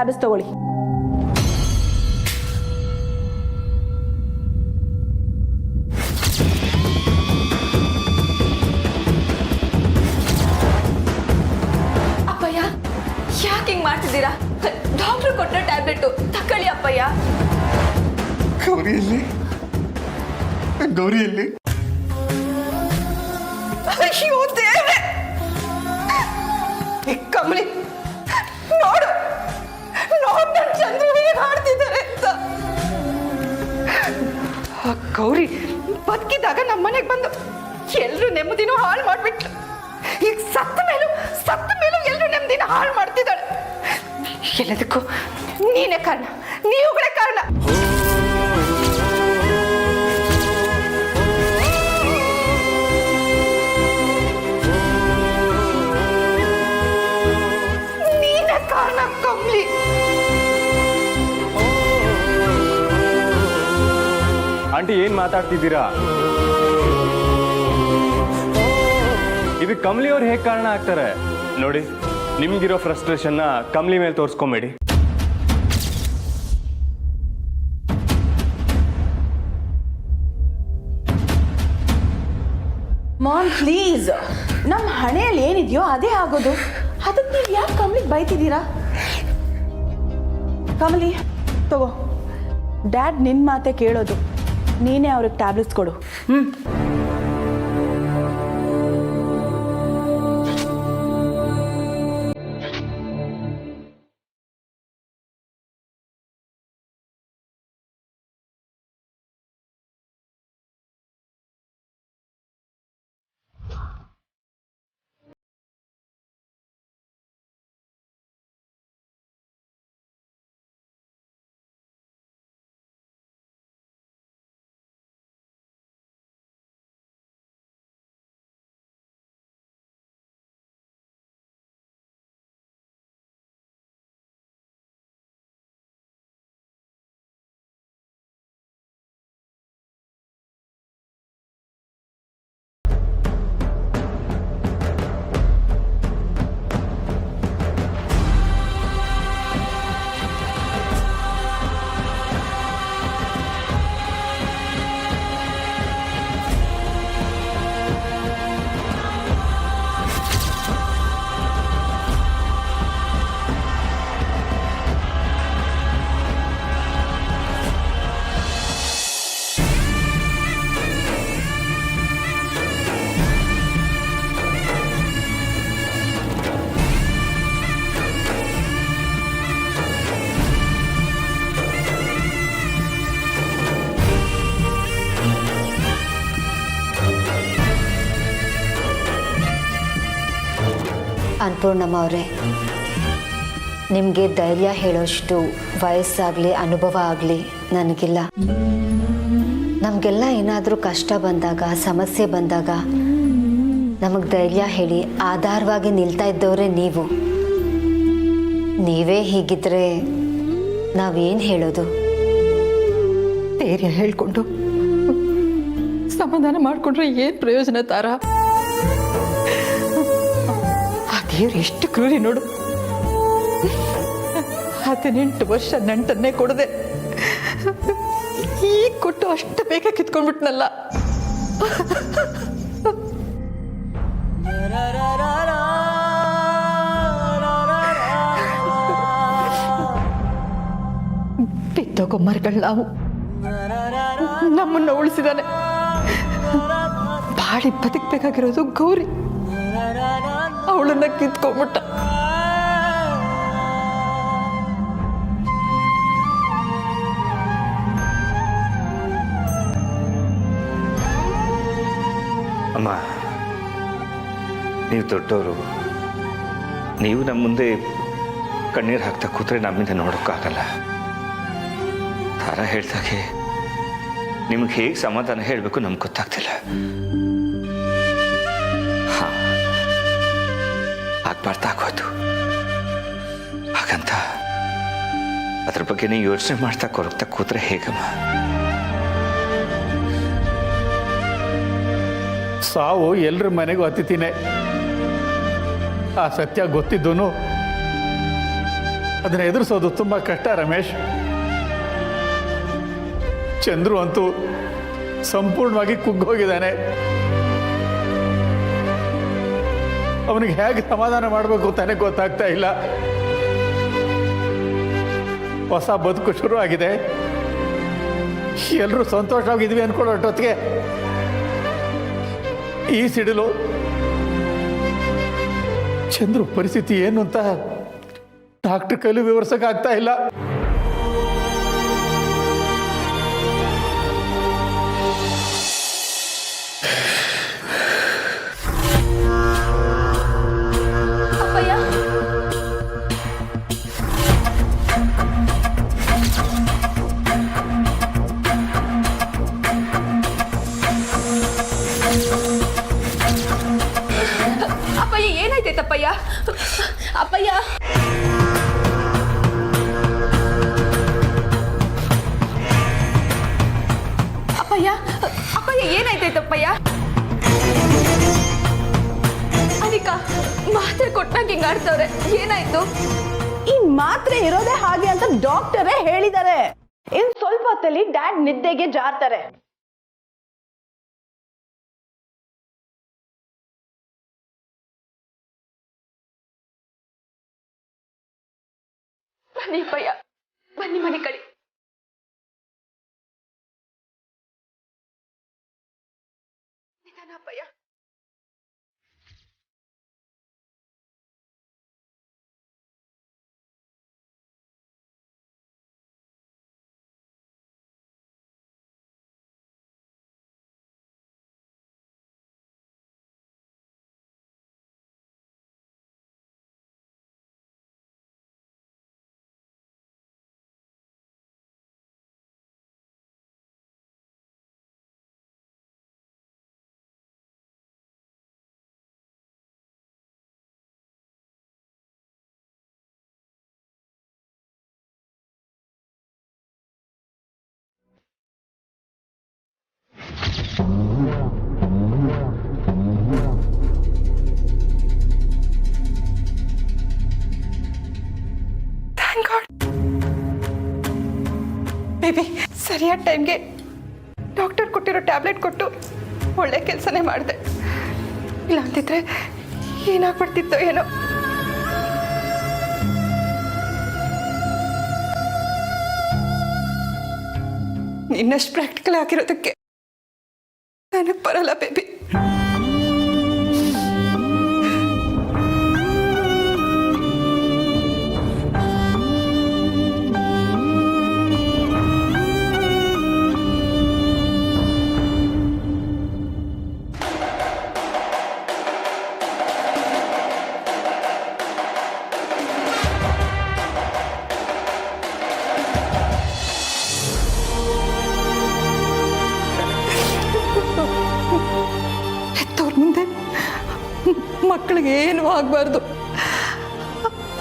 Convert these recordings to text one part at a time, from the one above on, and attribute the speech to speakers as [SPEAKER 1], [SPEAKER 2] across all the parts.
[SPEAKER 1] Tablets ತಗೊಳ್ಳಿ.
[SPEAKER 2] ಅಪ್ಪಯ್ಯ, ಯಾಕೆ ಹಿಂಗ್ ಮಾಡ್ತಿದ್ದೀರಾ? ಡಾಕ್ಟರ್ ಕೊಟ್ಟ ಟ್ಯಾಬ್ಲೆಟ್ ತಕೊಳ್ಳಿ ಅಪ್ಪಯ್ಯ.
[SPEAKER 3] ಗೌರಿಯಲ್ಲಿ
[SPEAKER 2] ಅಯ್ಯೋ ದೇವ್ರೆ! ಕಮಲಿ, ನೋಡು ನೋಡು ನನ್ನ ಚಂದ್ರು ಹೇಗೆ ಹಾಡ್ತಿದ್ದಾರೆ ಅಂತ. ಗೌರಿ ಬದುಕಿದಾಗ ನಮ್ಮ ಮನೆಗೆ ಬಂದು ಎಲ್ಲರೂ ನೆಮ್ಮದಿನೂ ಹಾಳು ಮಾಡ್ಬಿಟ್ಲು. ಈಗ ಸತ್ತ ಮೇಲೂ ಎಲ್ಲರೂ ನೆಮ್ಮದಿನ ಹಾಳು ಮಾಡ್ತಿದ್ದಾಳೆ. ಎಲ್ಲದಕ್ಕೂ ನೀನೇ ಕಾರಣ, ನೀವುಗಳೇ ಕಾರಣ. ನೀನೇ ಕಾರಣ ಕಮಲಿ.
[SPEAKER 4] ಆಂಟಿ ಏನ್ ಮಾತಾಡ್ತಿದ್ದೀರಾ? ಇದು ಕಮಲಿ ಅವ್ರು ಹೇಗೆ ಕಾರಣ ಆಗ್ತಾರೆ? ನೋಡಿ, ನಿಮ್ಗಿರೋ ಫ್ರಸ್ಟ್ರೇಷನ್ನ ಕಮಲಿ ಮೇಲೆ ತೋರಿಸ್ಕೊಂಬೇಡಿ.
[SPEAKER 1] ಮಾಮ್ ಪ್ಲೀಸ್, ನಮ್ಮ ಹಣೆಯಲ್ಲಿ ಏನಿದೆಯೋ ಅದೇ ಆಗೋದು. ಅದಕ್ಕೆ ನೀವು ಯಾಕೆ ಕಮಲಿಗೆ ಬೈತಿದ್ದೀರಾ? ಕಮಲಿ ತಗೋ, ಡ್ಯಾಡ್ ನಿನ್ನ ಮಾತೆ ಕೇಳೋದು, ನೀನೇ ಅವ್ರಿಗೆ ಟ್ಯಾಬ್ಲೆಟ್ಸ್ ಕೊಡು.
[SPEAKER 5] ಅನ್ನಪೂರ್ಣಮ್ಮ ಅವರೇ, ನಿಮಗೆ ಧೈರ್ಯ ಹೇಳೋಷ್ಟು ವಯಸ್ಸಾಗಲಿ ಅನುಭವ ಆಗಲಿ ನನಗಿಲ್ಲ. ನಮಗೆಲ್ಲ ಏನಾದರೂ ಕಷ್ಟ ಬಂದಾಗ, ಸಮಸ್ಯೆ ಬಂದಾಗ ನಮಗೆ ಧೈರ್ಯ ಹೇಳಿ ಆಧಾರವಾಗಿ ನಿಲ್ತಾ ಇದ್ದವರೇ ನೀವು. ನೀವೇ ಹೀಗಿದ್ರೆ ನಾವೇನು ಹೇಳೋದು?
[SPEAKER 2] ಧೈರ್ಯ ಹೇಳ್ಕೊಂಡು ಸಮಾಧಾನ ಮಾಡಿಕೊಂಡ್ರೆ ಏನು ಪ್ರಯೋಜನ ತಾರ? ಆ ದೇವ್ರು ಎಷ್ಟು ಕ್ರೂರಿ ನೋಡು. 18 ವರ್ಷ ನಂಟನ್ನೇ ಕೊಡದೆ ಈಗ ಕೊಟ್ಟು ಅಷ್ಟು ಬೇಗ ಕಿತ್ಕೊಂಡ್ಬಿಟ್ನಲ್ಲ. ಬಿದ್ದೋಗೋ ಮರಗಳು ನಾವು, ನಮ್ಮನ್ನ ಉಳಿಸಿದಾನೆ. ಬಾಳಿ ಬದುಕಬೇಕಾಗಿರೋದು ಗೌರಿ, ಅವಳನ್ನ ಕಿತ್ಕೊಂಡ್ಬಿಟ್ಟ.
[SPEAKER 3] ಅಮ್ಮ, ನೀವು ದೊಡ್ಡವರು, ನೀವು ನಮ್ಮ ಮುಂದೆ ಕಣ್ಣೀರು ಹಾಕ್ತಾ ಕೂತ್ರೆ ನಮ್ಮಿಂದ ನೋಡೋಕ್ಕಾಗಲ್ಲ. ತಾರ ಹೇಳ್ದಾಗೆ ನಿಮ್ಗೆ ಹೇಗೆ ಸಮಾಧಾನ ಹೇಳಬೇಕು ನಮ್ಗೆ ಗೊತ್ತಾಗ್ತಿಲ್ಲ. ಹಾಂ, ಆಗ್ಬಾರ್ದಾಗೋಯ್ತು. ಹಾಗಂತ ಅದ್ರ ಬಗ್ಗೆ ನೀವು ಯೋಚನೆ ಮಾಡ್ತಾ ಕೊರಗ್ತಾ ಕೂತ್ರೆ ಹೇಗಮ್ಮ?
[SPEAKER 6] ಸಾವು ಎಲ್ಲರ ಮನೆಗೂ ಅತಿಥಿನೇ. ಆ ಸತ್ಯ ಗೊತ್ತಿದ್ದೂ ಅದನ್ನ ಎದುರಿಸೋದು ತುಂಬ ಕಷ್ಟ ರಮೇಶ್. ಚಂದ್ರು ಅಂತೂ ಸಂಪೂರ್ಣವಾಗಿ ಕುಗ್ಗೋಗಿದ್ದಾನೆ. ಅವನಿಗೆ ಹೇಗೆ ಸಮಾಧಾನ ಮಾಡಬೇಕು ತಾನೇ ಗೊತ್ತಾಗ್ತಾ ಇಲ್ಲ. ಹೊಸ ಬದುಕು ಶುರು ಆಗಿದೆ, ಎಲ್ಲರೂ ಸಂತೋಷವಾಗಿದ್ವಿ ಅನ್ಕೊಳ್ಳೋಟೊತ್ತಿಗೆ ಈ ಸಿಡಿಲು. ಚಂದ್ರು ಪರಿಸ್ಥಿತಿ ಏನು ಅಂತ ಡಾಕ್ಟರ್ ಕೈಲಿ ವಿವರಿಸಕ್ಕಾಗ್ತಾ ಇಲ್ಲ.
[SPEAKER 1] ಅಪ್ಪಯ್ಯ, ಅಪ್ಪಯ್ಯ ಏನಾಯ್ತೈತಪ್ಪಯ್ಯ? ಅಪ್ಪಯ್ಯ, ಅಪ್ಪಯ್ಯ, ಅಪ್ಪಯ್ಯ ಏನಾಯ್ತೈತಪ್ಪಯ್ಯ? ಅನಿಕಾ ಮಾತ್ರೆ ಕೊಟ್ಟಾಗ ಹಿಂಗ ಆಡ್ತವ್ರೆ, ಏನಾಯ್ತು? ಈ ಮಾತ್ರೆ ಇರೋದೇ ಹಾಗೆ ಅಂತ ಡಾಕ್ಟರೇ ಹೇಳಿದ್ದಾರೆ. ಇನ್ ಸ್ವಲ್ಪ ಹೊತ್ತಲ್ಲಿ ಡ್ಯಾಡ್ ನಿದ್ದೆಗೆ ಜಾರ್ತಾರೆ. ಬನ್ನಿ ಅಪ್ಪಯ್ಯ, ಬನ್ನಿ ಮನೆ ಕಳಿ. ನಿಧಾನ ಅಪ್ಪಯ್ಯ. ಬೇಬಿ ಸರಿಯಾದ ಟೈಮ್ಗೆ ಡಾಕ್ಟರ್ ಕೊಟ್ಟಿರೋ ಟ್ಯಾಬ್ಲೆಟ್ ಕೊಟ್ಟು ಒಳ್ಳೆ ಕೆಲಸನೇ ಮಾಡಿದೆ. ಇಲ್ಲ ಅಂತಿದ್ರೆ ಏನಾಗ್ಬಿಡ್ತಿತ್ತೋ ಏನೋ. ನಿನ್ನಷ್ಟು ಪ್ರಾಕ್ಟಿಕಲ್ ಆಗಿರೋದಕ್ಕೆ ನನಗೆ ಬರಲ್ಲ ಬೇಬಿ. ಮಕ್ಕಳಿಗೆ ಏನು ಆಗಬಾರ್ದು,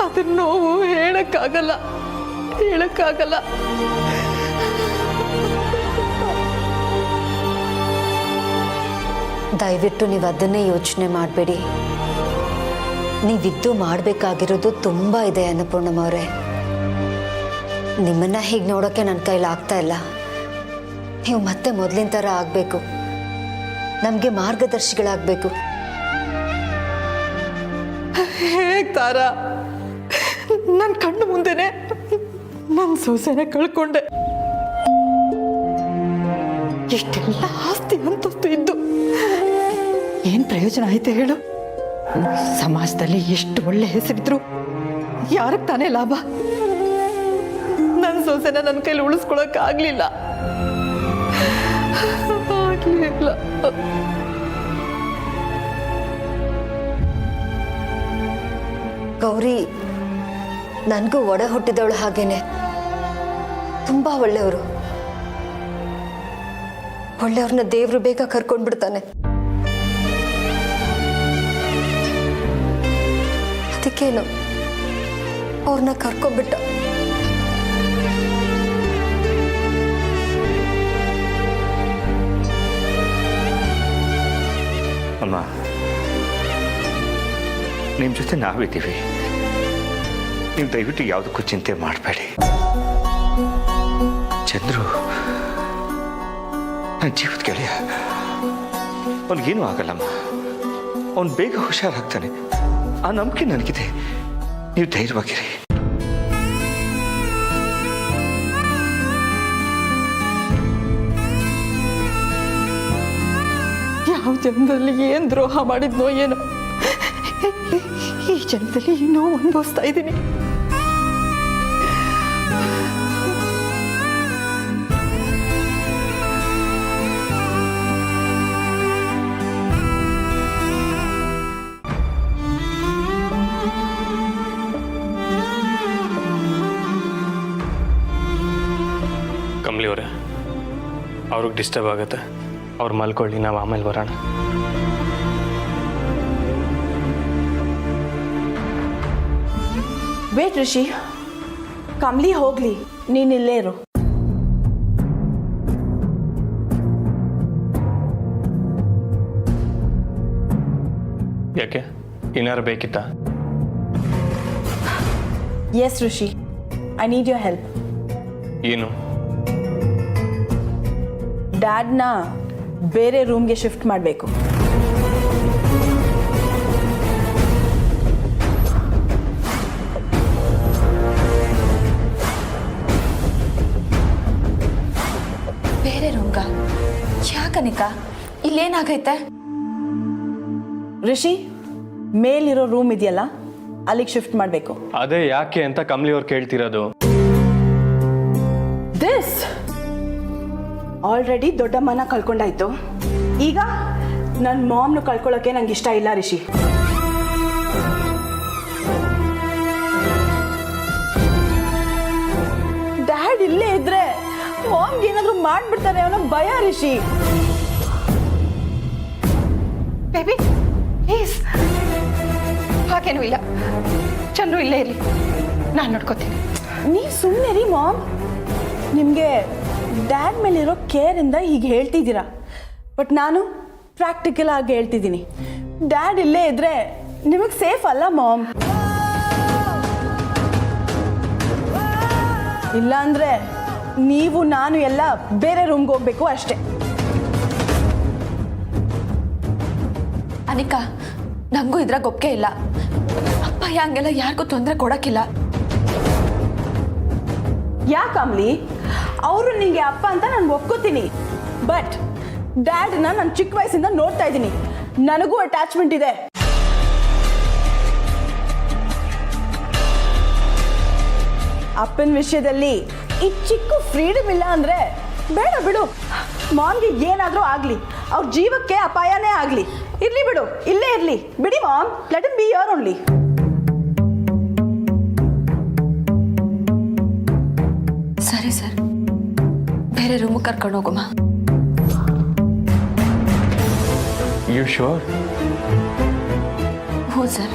[SPEAKER 1] ಅದ್ರ ನೋವು ಹೇಳಕ್ಕಾಗಲ್ಲ.
[SPEAKER 5] ದಯವಿಟ್ಟು ನೀವು ಅದನ್ನೇ ಯೋಚನೆ ಮಾಡಬೇಡಿ. ನೀವಿದ್ದು ಮಾಡಬೇಕಾಗಿರೋದು ತುಂಬ ಇದೆ ಅನ್ನಪೂರ್ಣಮ್ಮ ಅವರೇ. ನಿಮ್ಮನ್ನ ಹೀಗೆ ನೋಡೋಕ್ಕೆ ನನ್ನ ಕೈಲಿ ಆಗ್ತಾ ಇಲ್ಲ. ನೀವು ಮತ್ತೆ ಮೊದಲಿನ ಥರ ಆಗಬೇಕು, ನಮಗೆ ಮಾರ್ಗದರ್ಶಿಗಳಾಗಬೇಕು.
[SPEAKER 2] ಹೇಗೆ ತಾರ, ನನ್ನ ಕಣ್ಣು ಮುಂದೆನೆ ನನ್ನ ಸೊಸೆನ ಕಳ್ಕೊಂಡೆ. ಇಷ್ಟೆಲ್ಲ ಆಸ್ತಿ ಅಂತಸ್ತು ಇದ್ದು ಏನು ಪ್ರಯೋಜನ ಆಯ್ತು ಹೇಳು? ಸಮಾಜದಲ್ಲಿ ಎಷ್ಟು ಒಳ್ಳೆ ಹೆಸರಿದ್ರು ಯಾರಿಗೆ ತಾನೇ ಲಾಭ? ನನ್ನ ಸೊಸೆನ ನನ್ನ ಕೈಲಿ ಉಳಿಸ್ಕೊಳಕ್ ಆಗ್ಲಿಲ್ಲ.
[SPEAKER 5] ಗೌರಿ ನನಗೂ ಒಡ ಹುಟ್ಟಿದವಳು ಹಾಗೇನೆ. ತುಂಬಾ ಒಳ್ಳೆಯವರು. ಒಳ್ಳೆಯವ್ರನ್ನ ದೇವ್ರು ಬೇಗ ಕರ್ಕೊಂಡ್ಬಿಡ್ತಾನೆ. ಅದಕ್ಕೇನು ಅವ್ರನ್ನ ಕರ್ಕೊಂಡ್ಬಿಟ್ಟ.
[SPEAKER 3] ಅಮ್ಮ, ನಿಮ್ಮ ಜೊತೆ ನಾವಿದ್ದೀವಿ. ನೀವು ದಯವಿಟ್ಟು ಯಾವುದಕ್ಕೂ ಚಿಂತೆ ಮಾಡಬೇಡಿ. ಚಂದ್ರು ನನ್ನ ಜೀವದ ಗೆಳೆಯ, ಅವನಿಗೇನೂ ಆಗಲ್ಲಮ್ಮ. ಅವನು ಬೇಗ ಹುಷಾರಾಗ್ತಾನೆ, ಆ ನಂಬಿಕೆ ನನಗಿದೆ. ನೀವು ಧೈರ್ಯವಾಗಿರಿ.
[SPEAKER 2] ಯಾವ ಜನ್ಮದಲ್ಲಿ ಏನು ದ್ರೋಹ ಮಾಡಿದ್ನೋ ಏನೋ, ಈ ಜನ್ಮದಲ್ಲಿ ಇನ್ನೂ ಅನುಭವಿಸ್ತಾ ಇದ್ದೀನಿ.
[SPEAKER 4] ಕಮಲಿ ಅವರೇ, ಅವ್ರಿಗೆ ಡಿಸ್ಟರ್ಬ್ ಆಗುತ್ತೆ, ಅವ್ರು ಮಲ್ಕೊಳ್ಳಿ, ನಾವು ಆಮೇಲೆ ಬರೋಣ.
[SPEAKER 1] ವೇಟ್ ರಿಷಿ, ಕಮ್ಲಿ ಹೋಗ್ಲಿ, ನೀನಿಲ್ಲೇ ಇರು.
[SPEAKER 4] ಯಾಕೆ, ಏನಾರು ಬೇಕಿತ್ತಾ?
[SPEAKER 1] Yes Rishi, I need your help.
[SPEAKER 4] ಏನು?
[SPEAKER 1] ಡ್ಯಾಡ್ನ ಬೇರೆ ರೂಮ್ಗೆ ಶಿಫ್ಟ್ ಮಾಡಬೇಕು.
[SPEAKER 7] ಬೇರೆ ರೂಮ್ಗ? ಯಾಕನಿಕಾ, ಇಲ್ಲೇನಾಗೈತೆ?
[SPEAKER 1] ರಿಷಿ, ಮೇಲಿರೋ ರೂಮ್ ಇದೆಯಲ್ಲ, ಅಲ್ಲಿಗೆ ಶಿಫ್ಟ್ ಮಾಡಬೇಕು.
[SPEAKER 4] ಅದೇ ಯಾಕೆ ಅಂತ ಕಮಲಿ ಅವ್ರು ಕೇಳ್ತಿರೋದು.
[SPEAKER 1] ದಿಸ್ ಆಲ್ರೆಡಿ ದೊಡ್ಡಮ್ಮನ ಕಳ್ಕೊಂಡಾಯ್ತು, ಈಗ ನನ್ನ ಮಾಮ್ನು ಕಳ್ಕೊಳ್ಳೋಕೆ ನಂಗೆ ಇಷ್ಟ ಇಲ್ಲ ರಿಷಿ. ಡ್ಯಾಡ್ ಇಲ್ಲೇ ಇದ್ರೆ ಮಾಮ್ಗೆ ಏನಾದರೂ ಮಾಡ್ಬಿಡ್ತಾರೆ ಅನ್ನೋ ಭಯ ರಿಷಿ.
[SPEAKER 2] ಬೇಬಿ ಪ್ಲೀಸ್, ಹಾಗೇನೂ ಇಲ್ಲ. ಚಂದ್ರು ಇಲ್ಲೇ ಇರಲಿ, ನಾನು ನೋಡ್ಕೋತೀನಿ.
[SPEAKER 1] ನೀವು ಸುಮ್ಮನೆ ರೀ ಮಾಮ್. ನಿಮಗೆ ಡ್ಯಾಡ್ ಮೇಲಿರೋ ಕೇರಿಂದ ಹೀಗೆ ಹೇಳ್ತಿದ್ದೀರಾ, ಬಟ್ ನಾನು ಪ್ರಾಕ್ಟಿಕಲ್ ಆಗಿ ಹೇಳ್ತಿದ್ದೀನಿ. ಡ್ಯಾಡ್ ಇಲ್ಲೇ ಇದ್ರೆ ನಿಮಗೆ ಸೇಫ್ ಅಲ್ಲ ಮಾಮ್. ಇಲ್ಲ ಅಂದ್ರೆ ನೀವು ನಾನು ಎಲ್ಲ ಬೇರೆ ರೂಮ್ಗೆ ಹೋಗ್ಬೇಕು ಅಷ್ಟೇ.
[SPEAKER 7] ಅನಿಕಾ, ನಂಗೂ ಇದ್ರಾಗ ಒಪ್ಪಿಗೆ ಇಲ್ಲ. ಅಪ್ಪ ಹಂಗೆಲ್ಲ ಯಾರಿಗೂ ತೊಂದರೆ ಕೊಡಕ್ಕಿಲ್ಲ.
[SPEAKER 1] ಯಾಕಮ್ಲಿ, ಅವರು ನಿಂಗೆ ಅಪ್ಪ ಅಂತ ನಾನು ಒಪ್ಕೋತೀನಿ, ಬಟ್ ಡ್ಯಾಡ್ನ ನಾನು ಚಿಕ್ಕ ವಯಸ್ಸಿಂದ ನೋಡ್ತಾ ಇದ್ದೀನಿ, ನನಗೂ ಅಟ್ಯಾಚ್ಮೆಂಟ್ ಇದೆ. ಅಪ್ಪನ ವಿಷಯದಲ್ಲಿ ಈ ಚಿಕ್ಕ ಫ್ರೀಡಮ್ ಇಲ್ಲ ಅಂದ್ರೆ ಬೇಡ ಬಿಡು. ಮಾಮ್ಗೆ ಏನಾದರೂ ಆಗಲಿ, ಅವ್ರ ಜೀವಕ್ಕೆ ಅಪಾಯನೇ ಆಗಲಿ, ಇರ್ಲಿ ಬಿಡು, ಇಲ್ಲೇ ಇರಲಿ ಬಿಡಿ mom. Let him be your only.
[SPEAKER 7] ಸರಿ ಸರ್, ಬೇರೆ ರೂಮ್ ಕರ್ಕೊಂಡು ಹೋಗಮ್ಮ.
[SPEAKER 4] You sure?
[SPEAKER 7] ಹ್ಞೂ ಸರ್.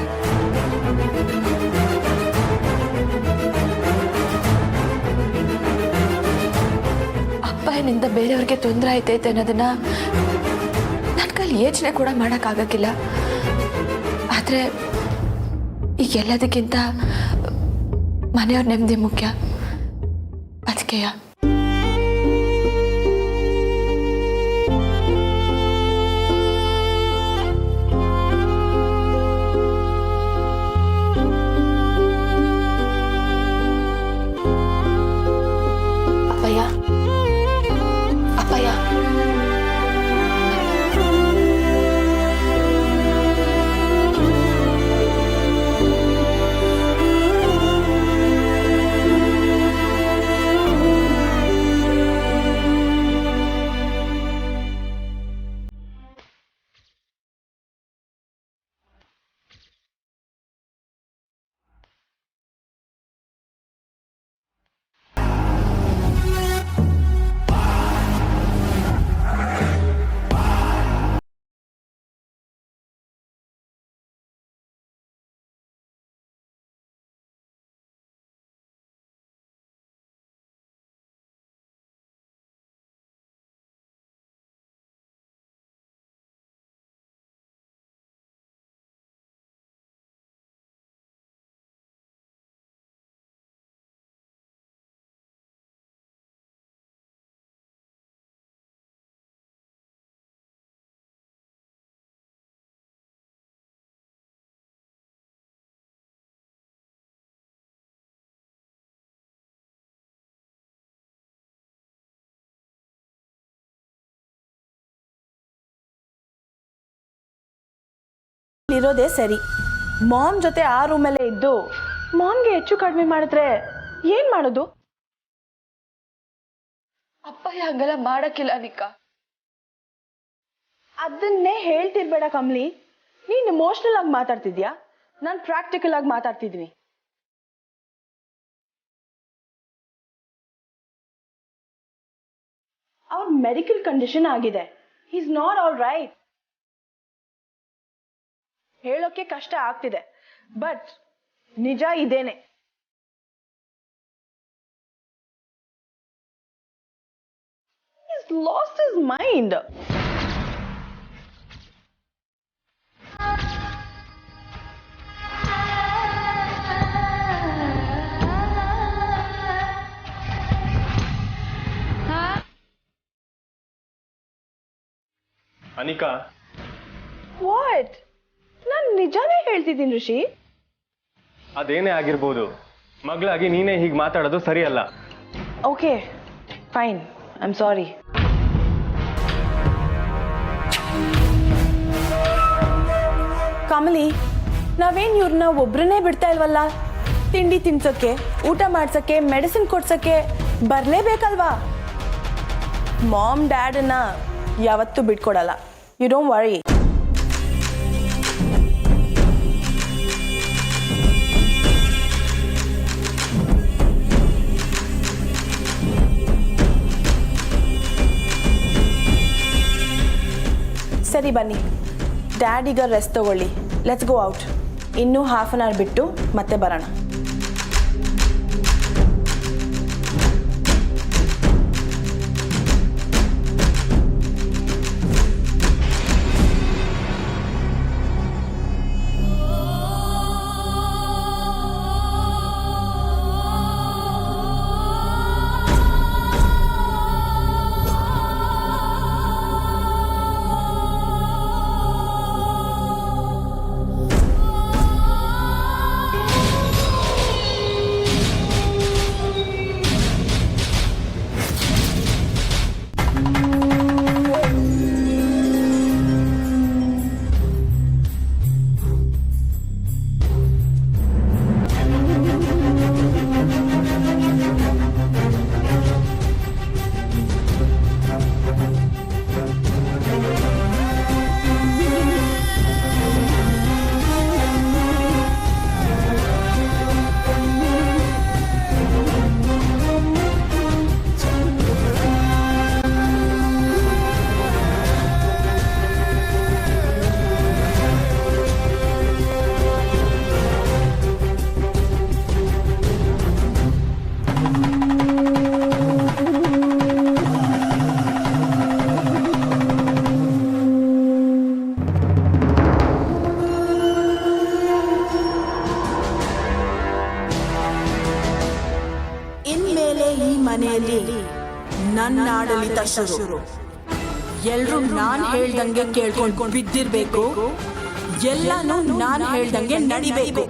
[SPEAKER 7] ಅಪ್ಪನಿಂದ ಬೇರೆಯವ್ರಿಗೆ ತೊಂದರೆ ಆಯ್ತೈತೆ ಅನ್ನೋದನ್ನ ನನ್ನ ಕೈಲಿ ಯೋಚನೆ ಕೂಡ ಮಾಡೋಕ್ಕಾಗಕ್ಕಿಲ್ಲ. ಆದರೆ ಈಗ ಎಲ್ಲದಕ್ಕಿಂತ ಮನೆಯವ್ರ ನೆಮ್ಮದಿ ಮುಖ್ಯ. ಅದಕ್ಕೆಯ ಅಪ್ಪಯ್ಯ, ಅಪ್ಪಯ್ಯ,
[SPEAKER 1] ಇರೋದೇ ಸರಿ. ಮಾಮ್ ಜೊತೆ ಆ ರೂಮಲ್ಲೇ ಇದ್ದು ಮಾಮ್ಗೆ ಹೆಚ್ಚು ಕಡಿಮೆ ಮಾಡಿದ್ರೆ ಏನ್ ಮಾಡೋದು?
[SPEAKER 7] ಅಪ್ಪಯ್ಯ ಹಂಗೆಲ್ಲ ಮಾಡಕ್ಕಿಲ್ಲ ಅನಿಕಾ.
[SPEAKER 1] ಅದನ್ನೇ ಹೇಳ್ತಿರ್ಬೇಡ ಕಮ್ಲಿ. ನೀನ್ ಇಮೋಷನಲ್ ಆಗಿ ಮಾತಾಡ್ತಿದ್ಯಾ, ನಾನು ಪ್ರಾಕ್ಟಿಕಲ್ ಆಗಿ ಮಾತಾಡ್ತಿದ್ವಿ. ಅವ್ರ ಮೆಡಿಕಲ್ ಕಂಡೀಷನ್ ಆಗಿದೆ. Is not all right. ಹೇಳೋಕೆ ಕಷ್ಟ ಆಗ್ತಿದೆ, ಬಟ್ ನಿಜ ಇದೇನೆ. He's lost his mind.
[SPEAKER 4] Anika,
[SPEAKER 1] what? ನಾನು ನಿಜಾನೇ ಹೇಳ್ತಿದ್ದೀನಿ ಋಷಿ.
[SPEAKER 4] ಅದೇನೇ ಆಗಿರ್ಬೋದು, ಮಗಳಾಗಿ ನೀನೇ ಹೀಗೆ ಮಾತಾಡೋದು ಸರಿಯಲ್ಲ.
[SPEAKER 1] Okay fine, I am sorry. Kamali, ನಾವೇನು ಇವ್ರನ್ನ ಒಬ್ರನ್ನೇ ಬಿಡ್ತಾ ಇಲ್ವಲ್ಲ? ತಿಂಡಿ ತಿನ್ಸೋಕ್ಕೆ, ಊಟ ಮಾಡ್ಸೋಕ್ಕೆ, ಮೆಡಿಸಿನ್ ಕೊಡ್ಸೋಕ್ಕೆ ಬರಲೇಬೇಕಲ್ವಾ? ಮಾಮ್ ಡ್ಯಾಡನ್ನ ಯಾವತ್ತೂ ಬಿಟ್ಕೊಡಲ್ಲ. You don't worry. ಸರಿ ಬನ್ನಿ, ಡ್ಯಾಡಿಗ ರೆಸ್ಟ್ ತಗೊಳ್ಳಿ. Let's go out. ಇನ್ನೂ ಹಾಫ್ ಆನ್ ಅವರ್ ಬಿಟ್ಟು ಮತ್ತೆ ಬರೋಣ.
[SPEAKER 8] ಮನೆಯಲ್ಲಿ ನನ್ನ ಆಡಳಿತ ಶುರು. ಎಲ್ರೂ ನಾನ್ ಹೇಳ್ದಂಗೆ ಕೇಳ್ಕೊಂಡು ಬಿದ್ದಿರ್ಬೇಕು, ಎಲ್ಲಾನು ನಾನ್ ಹೇಳ್ದಂಗೆ ನಡಿಬೇಕು.